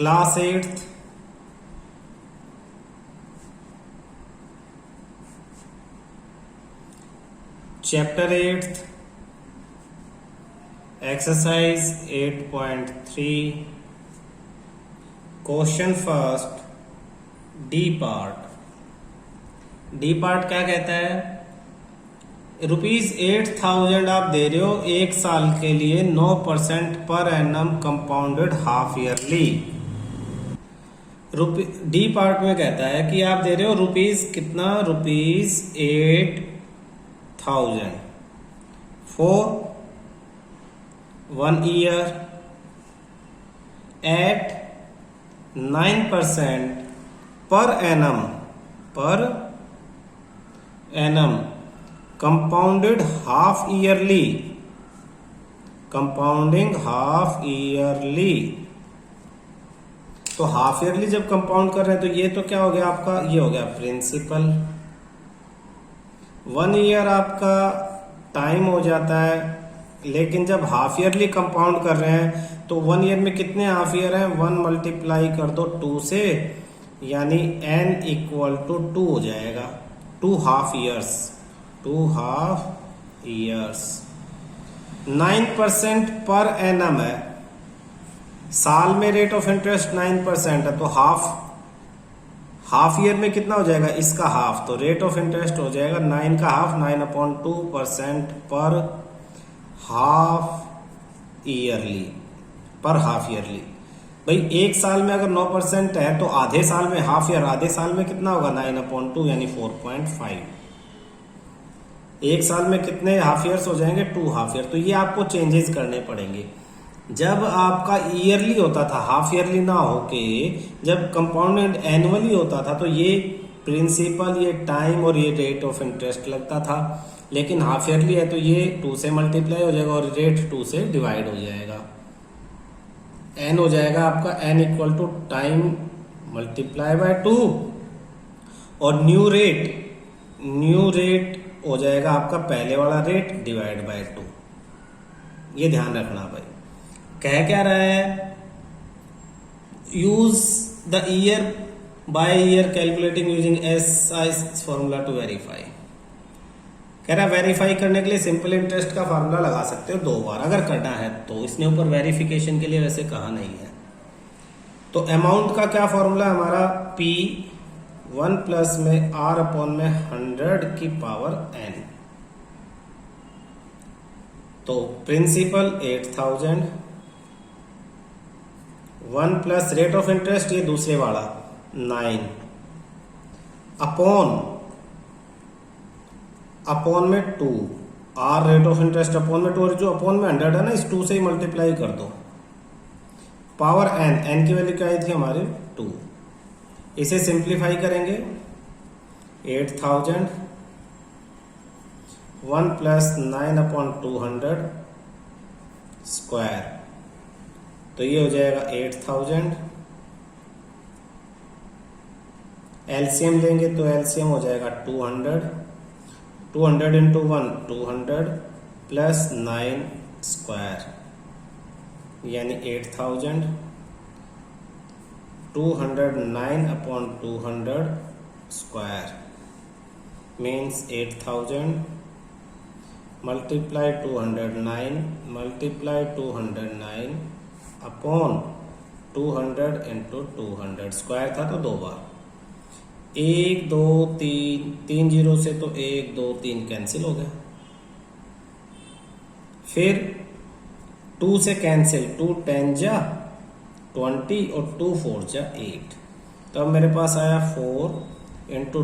Class 8th chapter 8th exercise 8.3 question first D part. D part क्या कहता है? ₹8,000 आप दे रहे हो एक साल के लिए 9% per annum compounded half yearly. D part में कहता है कि आप दे रहे हो कितना ₹8,000 for 1 year at 9% per annum compounded half yearly, compounding half yearly. तो हाफ ईयरली जब कंपाउंड कर रहे हैं तो ये तो क्या हो गया आपका, ये हो गया प्रिंसिपल। 1 ईयर आपका टाइम हो जाता है, लेकिन जब हाफ ईयरली कंपाउंड कर रहे हैं तो 1 ईयर में कितने हाफ ईयर हैं? 1 मल्टीप्लाई कर दो 2 से, यानी n इक्वल टू 2 हो जाएगा। 2 हाफ ईयर्स 9% पर एनम है। साल में रेट ऑफ इंटरेस्ट 9% है, तो हाफ ईयर में कितना हो जाएगा? इसका हाफ, तो रेट ऑफ इंटरेस्ट हो जाएगा 9 का हाफ, 9/2% पर हाफ ईयरली। भाई एक साल में अगर 9% है तो आधे साल में हाफ ईयर, आधे साल में कितना होगा? 9/2 यानी 4.5। एक साल में कितने हाफ ईयर्स हो जाएंगे? 2 हाफ ईयर। तो ये आपको चेंजेस करने पड़ेंगे। जब आपका ईयरली होता था, हाफ ईयरली ना होके जब कंपाउंडेड एनुअली होता था, तो ये प्रिंसिपल, ये टाइम और ये रेट ऑफ इंटरेस्ट लगता था। लेकिन हाफ ईयरली है तो ये 2 से मल्टीप्लाई हो जाएगा और रेट 2 से डिवाइड हो जाएगा। एन हो जाएगा आपका n equal to time multiply by 2 और न्यू रेट हो जाएगा आपका पहले वाला रेट डिवाइड बाय 2। ये ध्यान रखना भाई। कह क्या रहा है? Use the year by year calculating using SI formula to verify. कह रहा है वेरीफाई करने के लिए सिंपल इंटरेस्ट का फार्मूला लगा सकते हो 2 बार अगर करना है तो। इसने ऊपर वेरिफिकेशन के लिए वैसे कहा नहीं है। तो अमाउंट का क्या फॉर्मूला है हमारा? P 1 प्लस में R अपॉन में 100 की पावर n। तो principal 8,000, 1 plus rate of interest ये दूसरे वाला 9 अपॉन में 2, R rate of interest upon में 2, और जो अपॉन में 100 है ना, इस 2 से ही मल्टीप्लाई कर दो। पावर n की वैल्यू क्या आई थी हमारी? 2। इसे सिंप्लीफाई करेंगे 8,000 1 प्लस 9/200 स्क्वायर, तो ये हो जाएगा 8,000। एलसीएम लेंगे तो एलसीएम हो जाएगा 200 इंटू 1 200 प्लस 9 स्क्वायर, यानी 8,000। 209/200 square means 8,000 multiply 209 upon 200 into 200 square था तो 2 बार। 1 2 3 जीरो से तो 1 2 3 कैंसिल हो गया। फिर 2 से कैंसिल, 2 10 जा 20 और 2 4 जा 8। तो अब मेरे पास आया 4 इंटू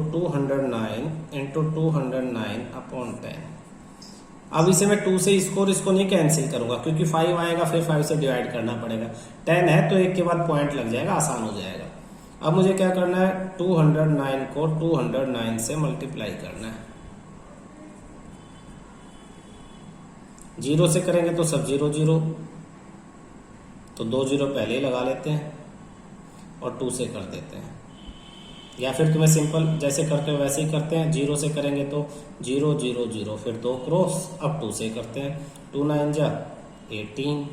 209 अपॉन 10। अब इसे मैं 2 से इसको और इसको नहीं कैंसिल करूंगा क्योंकि 5 आएगा, फिर 5 से डिवाइड करना पड़ेगा। 10 है तो एक के बाद पॉइंट लग जाएगा, आसान हो जाएगा। अब मुझे क्या करना है? 209 को 209 से मल्टीप्लाई करना है। 0 से करेंगे तो सब 0 0, तो 2 0 पहले ही लगा लेते हैं और 2 से कर देते हैं। या फिर तुम्हें सिंपल जैसे करते हो वैसे ही करते हैं। 0 से करेंगे तो 0 0 0, फिर 2 क्रॉस, अब 2 से करते हैं। 2 9 जा 18,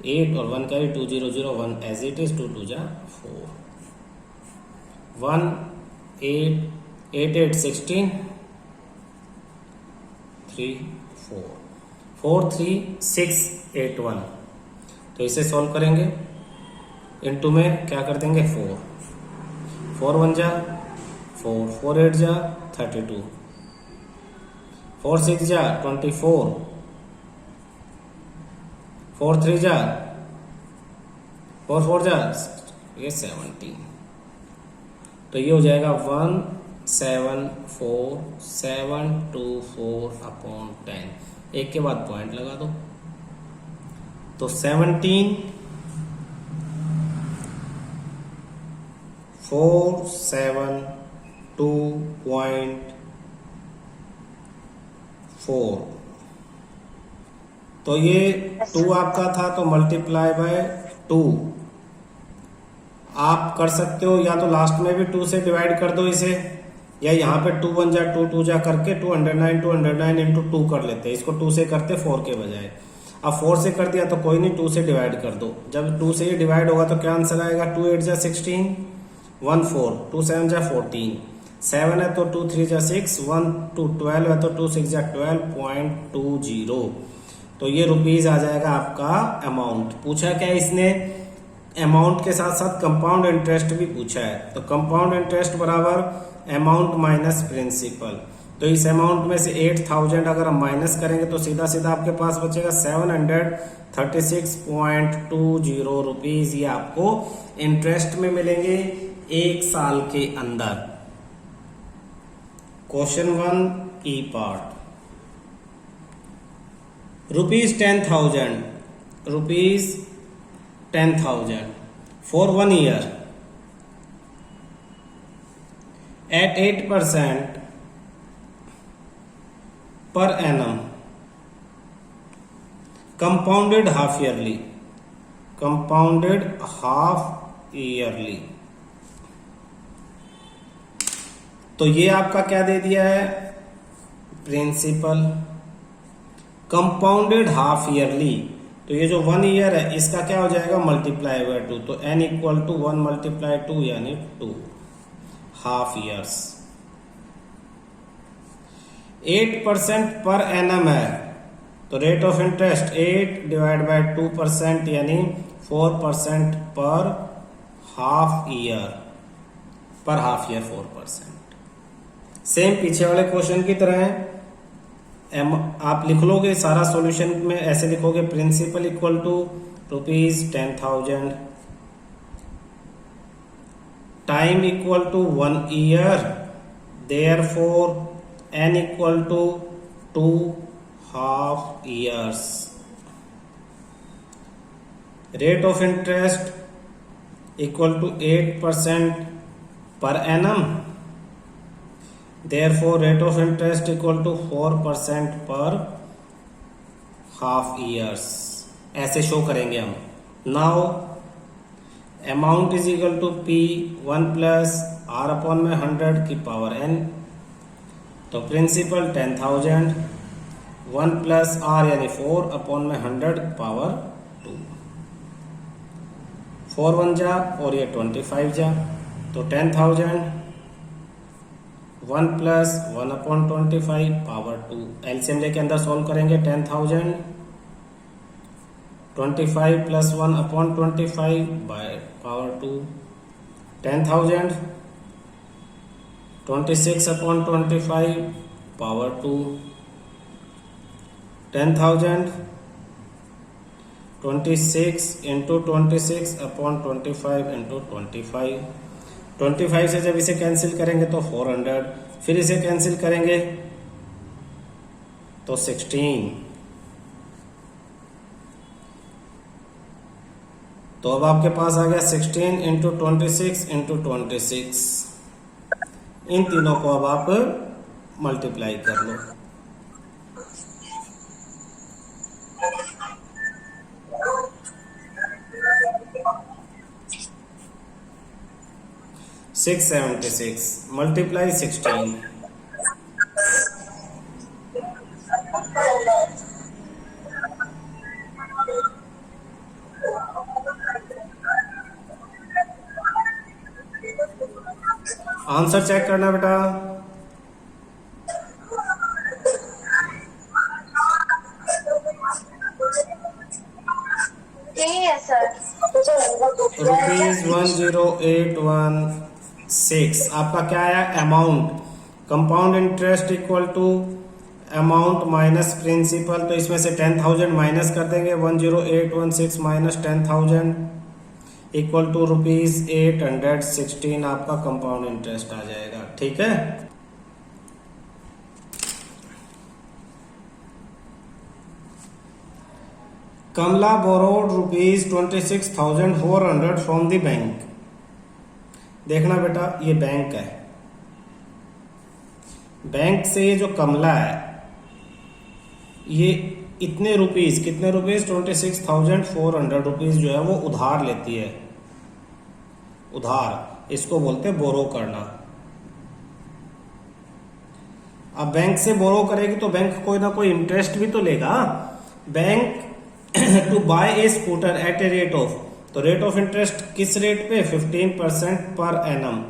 8 और 1 कैरी 2 0 0 1 एज इट इज 2 2 जा 4 1 8 8 8 16 3 4 4 3 6 8 1। तो इसे सॉल्व करेंगे, इनटू में क्या कर देंगे 4 4 1 जा 4 4 8 जा 32 4 6 जा 24 4 3 जा 4 4 जा ये 17। तो ये हो जाएगा 174,724 एक के बाद पॉइंट लगा दो। तो 17,472.4। तो ये 2 आपका था, तो मल्टीप्लाई बाय 2 आप कर सकते हो, या तो लास्ट में भी 2 से डिवाइड कर दो इसे, या यहाँ पे 2 1 जा 2 2 जा करके 209 इंटू 2 कर लेते हैं। इसको 2 से करते 4 के बजाय। अब 4 से कर दिया तो कोई नहीं, 2 से डिवाइड कर दो। जब 2 से ये डिवाइड होगा तो क्या आंसर आएगा 2 8 जा 16 1 4 2 7 जा 14 7 है तो 2 3 जा 6 1 2 12 है तो 2 6 जा 12.20। तो ये रुपीज आ जाएगा आपका अमाउंट। पूछा क्या इसने, अमाउंट के साथ साथ कंपाउंड इंटरेस्ट भी पूछा है। तो कंपाउंड इंटरेस्ट बराबर अमाउंट माइनस प्रिंसिपल। तो इस अमाउंट में से 8000 अगर हम माइनस करेंगे तो सीधा सीधा आपके पास बचेगा 736.20 रुपीज। ये आपको इंटरेस्ट में मिलेंगे 1 साल के अंदर। Question 1 E part, ₹10,000 for 1 year at 8% per annum, compounded half yearly। तो ये आपका क्या दे दिया है, प्रिंसिपल। कंपाउंडेड हाफ ईयरली, तो ये जो 1 ईयर है इसका क्या हो जाएगा मल्टीप्लाई बाय 2। तो n इक्वल टू 1 मल्टीप्लाई 2 यानी 2 हाफ ईयर्स। 8% पर एनम है तो rate of interest 8 divide by 2% यानी 4% पर हाफ ईयर। 4%। सेम पीछे वाले क्वेश्चन की तरह है। आप लिख लोगे सारा सॉल्यूशन में ऐसे लिखोगे, principal equal to ₹10,000, time equal to 1 year, therefore n equal to 2 half years. Rate of interest equal to 8% per annum, therefore rate of interest equal to 4% पर हाफ ईयर्स। ऐसे शो करेंगे हम। Now amount is equal to P 1 plus R upon में 100 की power n। तो principal 10,000 1 plus R यानी 4 upon में 100 power 2। 4 1 जा और ये 25 जा, तो 10,000 1 प्लस 1 अपॉन 25 पावर 2। एलसीएम लेके अंदर सॉल्व करेंगे। 10,000 25 plus 1 upon 25 by power 2। 10,000 26 upon 25 power 2। 10,000 26 into 26 upon 25 into 25। 25 से जब इसे कैंसिल करेंगे तो 400, फिर इसे कैंसिल करेंगे तो 16। तो अब आपके पास आ गया 16 इंटू 26 इंटू 26। इन तीनों को अब आप मल्टीप्लाई कर लो। $676 मल्टीप्लाई 16, आंसर चेक करना बेटा। यही है सर। ₹10816 आपका क्या आया amount. Compound interest equal to amount minus principal, तो इसमें से 10,000 माइनस कर देंगे। 10816 माइनस 10,000 इक्वल टू ₹816 आपका कंपाउंड इंटरेस्ट आ जाएगा। ठीक है, कमला बोरोड ₹26,400 फ्रॉम द बैंक। देखना बेटा ये बैंक है, बैंक से ये जो कमला है ये इतने रुपीस, कितने रुपीस 26,400 रुपीस जो है वो उधार लेती है। उधार इसको बोलते हैं बोरो करना। अब बैंक से बोरो करेगी तो बैंक कोई ना कोई इंटरेस्ट भी तो लेगा। Bank to buy a scooter at a rate of, तो रेट ऑफ इंटरेस्ट किस रेट पे 15% पर एनम।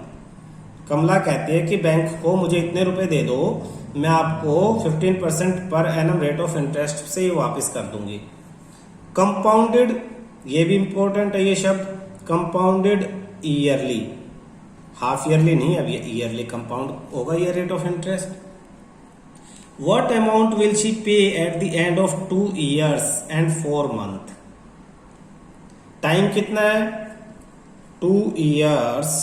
कमला कहती है कि बैंक को मुझे इतने रुपए दे दो, मैं आपको 15% per annum rate of interest से ही वापस कर दूंगी। कंपाउंडेड, ये भी इंपॉर्टेंट है ये शब्द, कंपाउंडेड ईयरली, हाफ ईयरली नहीं, अब ये ईयरली कंपाउंड होगा ये rate of interest. What amount will she pay at the end of 2 years and 4 months? Time कितना है 2 years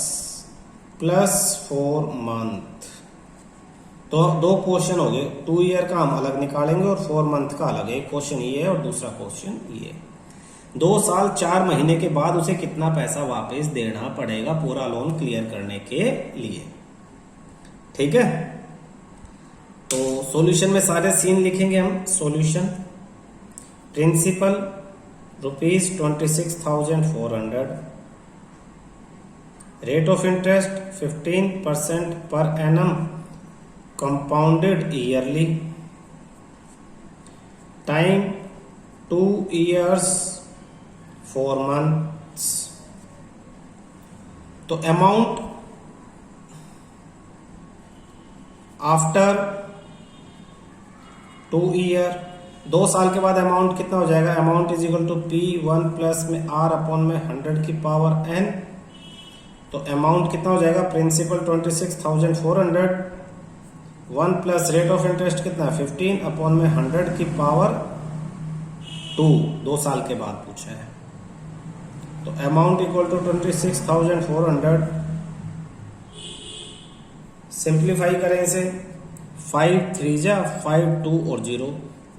प्लस 4 month। तो दो क्वेश्चन हो गए, 2 ईयर का हम अलग निकालेंगे और 4 मंथ का अलग। एक क्वेश्चन ये है और दूसरा क्वेश्चन ये। 2 साल 4 महीने के बाद उसे कितना पैसा वापस देना पड़ेगा पूरा लोन क्लियर करने के लिए। ठीक है, तो सॉल्यूशन में सारे सीन लिखेंगे हम। Solution, principal ₹26,400, rate of interest 15% per annum compounded yearly, time 2 years 4 months। तो अमाउंट आफ्टर 2 ईयर, 2 साल के बाद अमाउंट कितना हो जाएगा। Amount is equal to P1 plus में R अपॉन में 100 की पावर n। तो अमाउंट कितना हो जाएगा, principal 26,400, 1 plus rate of interest कितना 15 अपॉन में 100 की पावर 2, 2 साल के बाद पूछा है। तो अमाउंट इक्वल टू 26,400। सिंप्लीफाई करें इसे, 5 3 जा 5 2 और 0,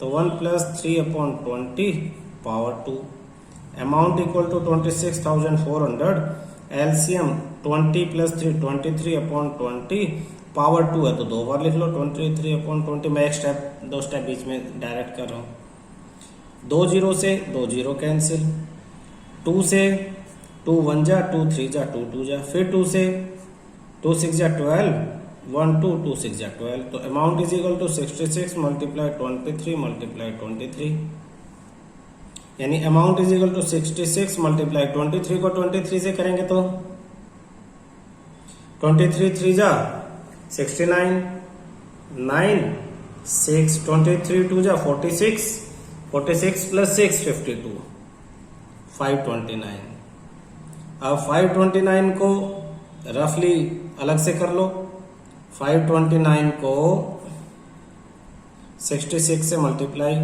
तो 1 plus 3 upon 20 power 2। Amount equal to 26,400, LCM 20 plus 3 23 upon 20 power 2 है तो 2 बार लिख लो 23 अपॉन 20। मैं एक स्टेप 2 स्टेप बीच में डायरेक्ट कर रहा हूँ। 2 0 से 2 0 कैंसिल, 2 से 2 1 जा 2 3 जा 2 2 जा, फिर 2 से 2 6 जा 12, 1 2 2 6 जा 12। तो amount is equal to 66 multiply 23 multiply 23, यानी amount is equal to 66 multiply 23 को 23 से करेंगे तो 23 3 जा 69, 9 6 23 2 जा 46, 46 प्लस 6 52, 529। अब 529 को रफली अलग से कर लो, 529 को 66 से मल्टीप्लाई,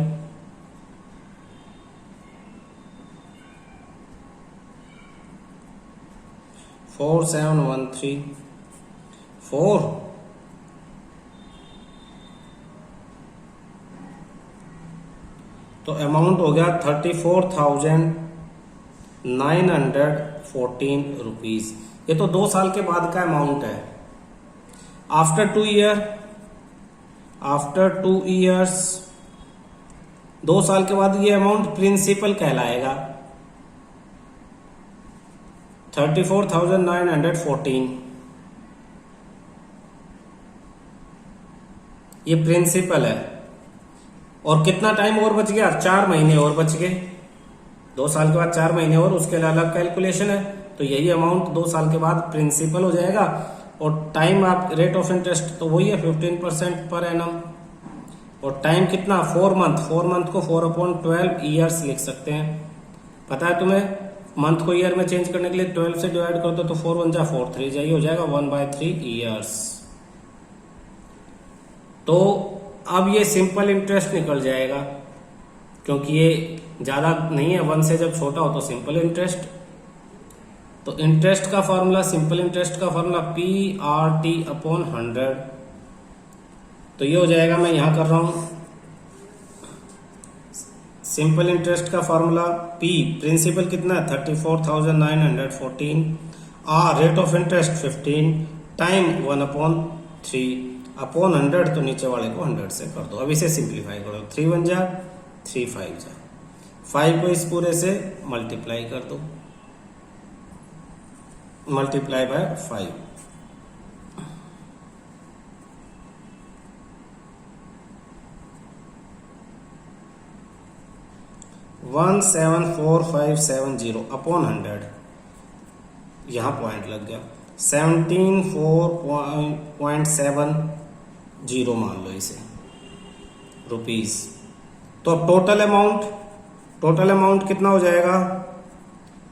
4713 4, तो अमाउंट हो गया 34,914 रुपीज। ये तो 2 साल के बाद का अमाउंट है। आफ्टर 2 ईयर, आफ्टर 2 ईयर्स, 2 साल के बाद ये अमाउंट प्रिंसिपल कहलाएगा 34,914। ये प्रिंसिपल है। और कितना टाइम और बच गया, 4 महीने और बच गए। 2 साल के बाद 4 महीने और, उसके लिए अलग कैलकुलेशन है। तो यही अमाउंट 2 साल के बाद प्रिंसिपल हो जाएगा और टाइम आप रेट ऑफ इंटरेस्ट तो वही है 15% पर एनम। और टाइम कितना 4 मंथ, 4 मंथ को 4/12 ईयर्स लिख सकते हैं। पता है तुम्हें मंथ को ईयर में चेंज करने के लिए 12 से डिवाइड कर दो तो 4 1 जा 4 3 जाइए हो जाएगा 1/3 ईयर्स। तो अब ये सिंपल इंटरेस्ट निकल जाएगा क्योंकि ये ज्यादा नहीं है, 1 से जब छोटा हो तो सिंपल इंटरेस्ट। तो इंटरेस्ट का फॉर्मूला, सिंपल इंटरेस्ट का फॉर्मूला PRT/100। तो ये हो जाएगा, मैं यहां कर रहा हूं सिंपल इंटरेस्ट का फॉर्मूला P प्रिंसिपल कितना है 34,914, rate of interest 15, time 1/3 upon 100, तो नीचे वाले को 100 से कर दो। अब इसे सिंप्लीफाई करो, 3 1 जा 3 5 जा, 5 को इस पूरे से मल्टीप्लाई कर दो, मल्टीप्लाई बाय 5, वन 74570 अपॉन 100, यहां पॉइंट लग गया 174.70 मान लो इसे रुपीस। तो अब टोटल अमाउंट कितना हो जाएगा,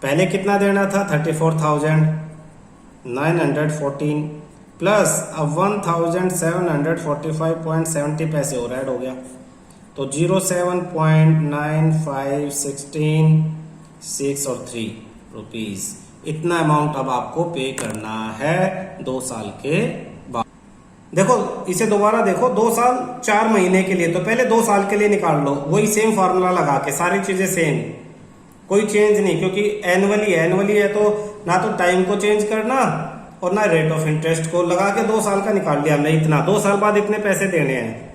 पहले कितना देना था 34,914 प्लस अब 1,745.70 पैसे और ऐड हो गया तो 07.9516 और 3 रुपीस। इतना अमाउंट अब आपको पे करना है 2 साल के बाद। देखो इसे दोबारा देखो, 2 साल 4 महीने के लिए, तो पहले 2 साल के लिए निकाल लो, वही सेम फॉर्मूला लगा के, सारी चीजें सेम, कोई चेंज नहीं, क्योंकि एनुअली है तो ना तो टाइम को चेंज करना और ना रेट ऑफ इंटरेस्ट को, लगा के 2 साल का निकाल लिया हमने इतना। 2 साल बाद इतने पैसे देने हैं,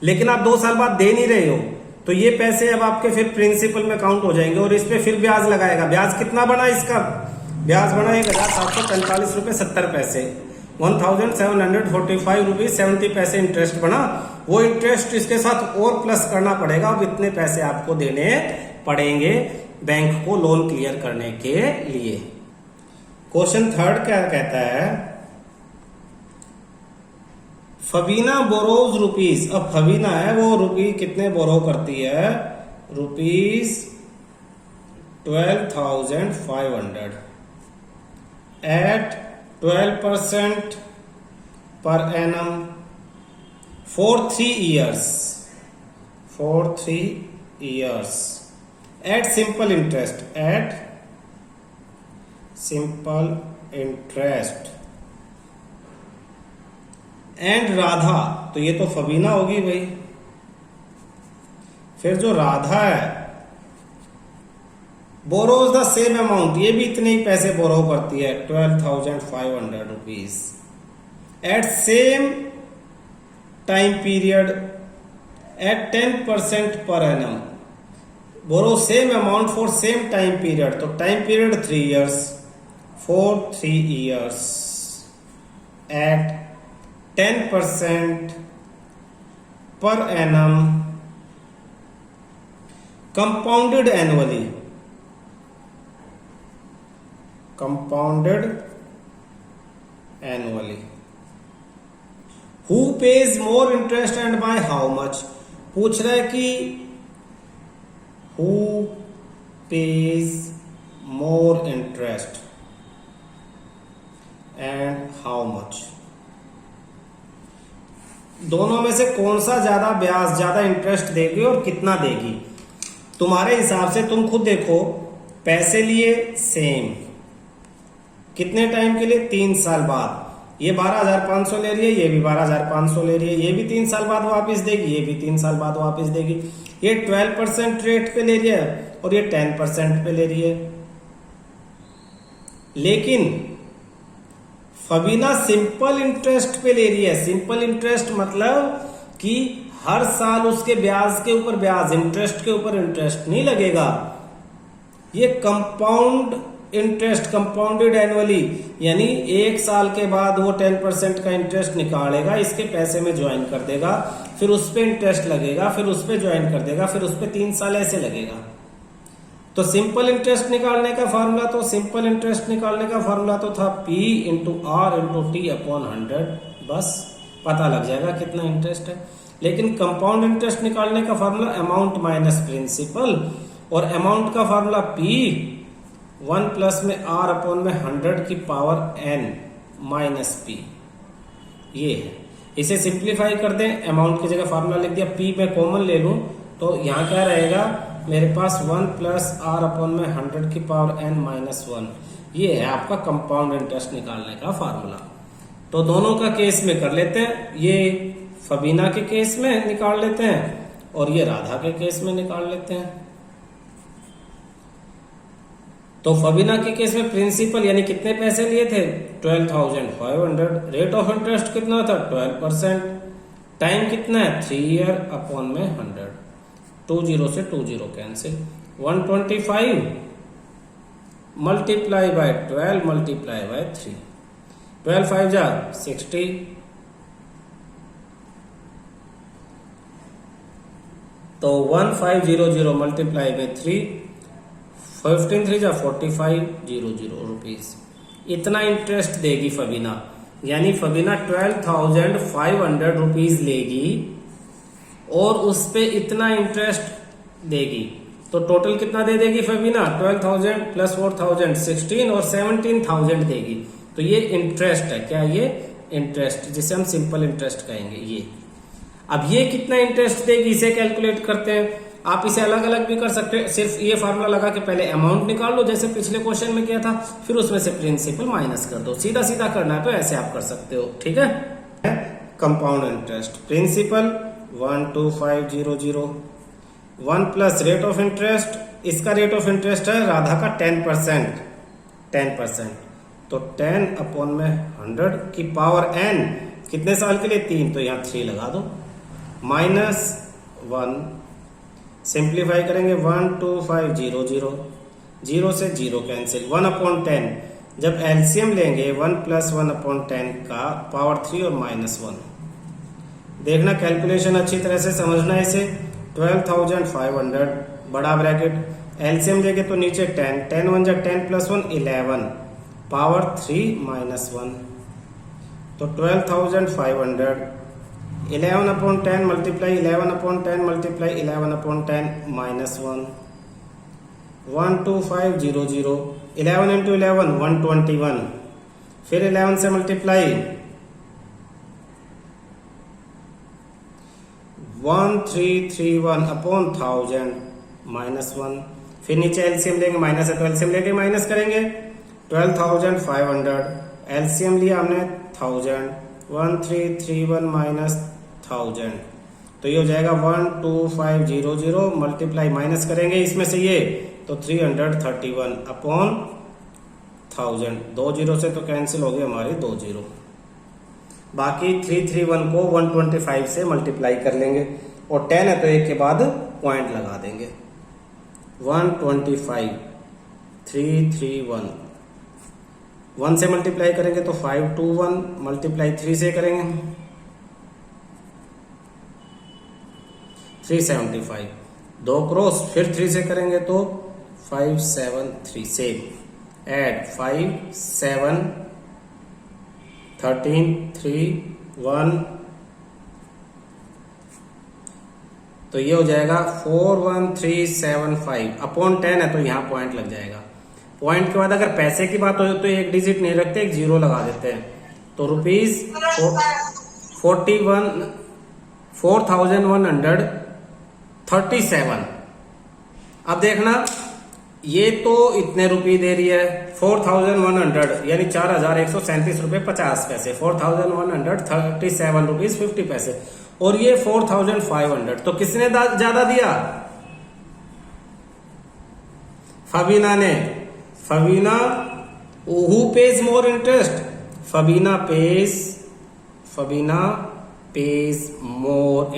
लेकिन आप 2 साल बाद दे नहीं रहे हो तो ये पैसे अब आपके फिर प्रिंसिपल में काउंट हो जाएंगे और इस पे फिर ब्याज लगाएगा। ब्याज कितना बना इसका, ब्याज बना 1,745 रुपए 70 पैसे, 1,745 रुपीज 70 पैसे इंटरेस्ट बना। वो इंटरेस्ट इसके साथ और प्लस करना पड़ेगा। अब इतने पैसे आपको देने पड़ेंगे बैंक को लोन क्लियर करने के लिए। क्वेश्चन 3 क्या कहता है, फबीना बोरोज रुपीज। अब फबीना है वो रुपी कितने बोरो करती है, rupees 12,500 at 12% per annum for 3 years at simple interest and Radha, तो ये तो फबीना होगी भाई, फिर जो राधा है बोरोज द सेम अमाउंट, ये भी इतने ही पैसे बोरो करती है 12,500 rupees at same time period at 10% per annum, borrow same amount for same time period, तो time period 3 years for 3 years at 10% per annum compounded annually who pays more interest and by how much। पूछ रहा है कि who pays more interest and how much, दोनों में से कौन सा ज्यादा ब्याज, ज्यादा इंटरेस्ट देगी और कितना देगी। तुम्हारे हिसाब से तुम खुद देखो, पैसे लिए सेम, कितने टाइम के लिए 3 साल बाद, ये 12,500 ले रही है, ये भी 12,500 ले रही है, ये भी 3 साल बाद वापस देगी, ये भी 3 साल बाद वापस देगी। ये 12% रेट पे ले रही है और ये 10% पे ले रही है। लेकिन फबीना सिंपल इंटरेस्ट पे ले रही है। सिंपल इंटरेस्ट मतलब कि हर साल उसके ब्याज के ऊपर ब्याज, इंटरेस्ट के ऊपर इंटरेस्ट नहीं लगेगा। ये कंपाउंड इंटरेस्ट, कंपाउंडेड एनुअली, यानी 1 साल के बाद वो 10% का इंटरेस्ट निकालेगा, इसके पैसे में ज्वाइन कर देगा, फिर उस पर इंटरेस्ट लगेगा, फिर उस पर ज्वाइन कर देगा, फिर उस पर 3 साल ऐसे लगेगा। तो सिंपल इंटरेस्ट निकालने का फार्मूला तो था P into R into T upon 100, बस पता लग जाएगा कितना इंटरेस्ट है। लेकिन कंपाउंड इंटरेस्ट निकालने का फार्मूला अमाउंट माइनस प्रिंसिपल, और अमाउंट का फार्मूला P 1 प्लस में आर अपॉन में 100 की पावर n माइनस P, ये है। इसे सिंप्लीफाई कर दें, अमाउंट की जगह फार्मूला लिख दिया, P में कॉमन ले लूं तो यहाँ क्या रहेगा मेरे पास 1 प्लस आर अपॉन में 100 की पावर n माइनस 1, ये है आपका कंपाउंड इंटरेस्ट निकालने का फार्मूला। तो दोनों का केस में कर लेते हैं, ये फबीना के केस में निकाल लेते हैं और ये राधा के केस में निकाल लेते हैं। तो फबीना के केस में प्रिंसिपल यानी कितने पैसे लिए थे 12,500, रेट ऑफ इंटरेस्ट कितना था 12%, टाइम कितना है 3 ईयर अपॉन में 100, 20 से 20 cancel, 125 multiply by 12 multiply by 3, 12 5 जा 60, तो 1500 मल्टीप्लाई बाय 3, 15 3 जा 4500 रुपीज, इतना इंटरेस्ट देगी फबीना। यानी फबीना 12,500 रुपीज लेगी और उस पे इतना इंटरेस्ट देगी, तो टोटल कितना दे देगी फबीना 12,000 प्लस 4,000 16 और 17,000 देगी। तो ये इंटरेस्ट है, क्या ये इंटरेस्ट, जिसे हम सिंपल इंटरेस्ट कहेंगे ये। अब ये कितना इंटरेस्ट देगी इसे कैलकुलेट करते हैं। आप इसे अलग अलग भी कर सकते हैं, सिर्फ ये फार्मूला लगा के पहले अमाउंट निकाल लो जैसे पिछले क्वेश्चन में किया था, फिर उसमें से प्रिंसिपल माइनस कर दो, सीधा सीधा करना है तो ऐसे आप कर सकते हो, ठीक है। Compound interest principal 12500, 1 plus rate of interest, इसका रेट ऑफ इंटरेस्ट है राधा का 10%, तो 10 अपॉन में 100 की पावर n, कितने साल के लिए 3, तो यहाँ 3 लगा दो, माइनस 1, सिंप्लीफाई करेंगे 12500, 0 से 0 कैंसिल, 1 अपॉन 10, जब एलसीएम लेंगे 1 प्लस 1 अपॉन 10 का पावर 3 और माइनस 1, देखना कैलकुलेशन अच्छी तरह से समझना इसे। 12,500 बड़ा ब्रैकेट, एलसीएम लेंगे तो नीचे 10, 10 1 जा 10 प्लस 1 11, पावर 3 माइनस 1, तो 12,500 11 upon 10 multiply 11 upon 10 multiply 11 upon 10 minus 1, 12500, 11 into 11 121, फिर 11 से मल्टीप्लाई 1331 अपॉन 1000 माइनस 1, फिर नीचे एलसीएम लेंगे, माइनस है तो एलसीएम लेके माइनस करेंगे, 12,500 एलसीएम लिया हमने 1000, 1331 माइनस 1000, तो ये हो जाएगा 12500 मल्टीप्लाई माइनस करेंगे इसमें से ये, तो 331 अपॉन 1000, 2 0 से तो कैंसिल हो गए हमारे 2 0, बाकी 331 को 125 से मल्टीप्लाई कर लेंगे और 10 है तो एक के बाद पॉइंट लगा देंगे, 125 331, 1 से मल्टीप्लाई करेंगे तो 521, मल्टीप्लाई 3 से करेंगे 375, 2 क्रॉस, फिर 3 से करेंगे तो 573, से ऐड 5 7 13 3 1, तो ये हो जाएगा 41375 अपॉन 10 है तो यहाँ पॉइंट लग जाएगा। पॉइंट के बाद अगर पैसे की बात हो तो एक डिजिट नहीं रखते, एक जीरो लगा देते हैं, तो रुपीज 4137। अब देखना ये तो इतने रुपये दे रही है 4100 यानी 4137 रुपये 50 पैसे, 4137 रुपीज 50 पैसे, और ये 4500, तो किसने ज्यादा दिया फबीना ने। Fabina who pays more interest, Fabina pays more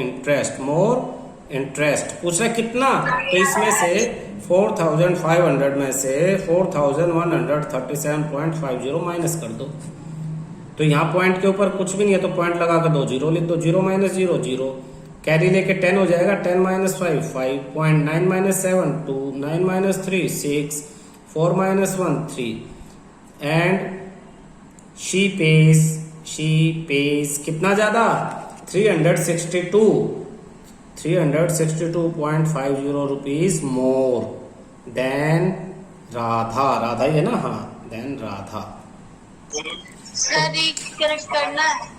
interest. पूछ रहा कितना, तो इसमें से 4500 में से 4137.50 माइनस कर दो, तो यहाँ पॉइंट के ऊपर कुछ भी नहीं है तो पॉइंट लगा कर 2 जीरो लिख दो, 0 माइनस 0 0 कैरी लेके 10 हो जाएगा, 10 minus 5 5 point 9 minus 7 2 9 minus 3 6 4 minus 1 3 and she page कितना ज्यादा 362.50 रुपीज मोर देन राधा ही है ना, हाँ देन राधा। सर करेक्ट करना है।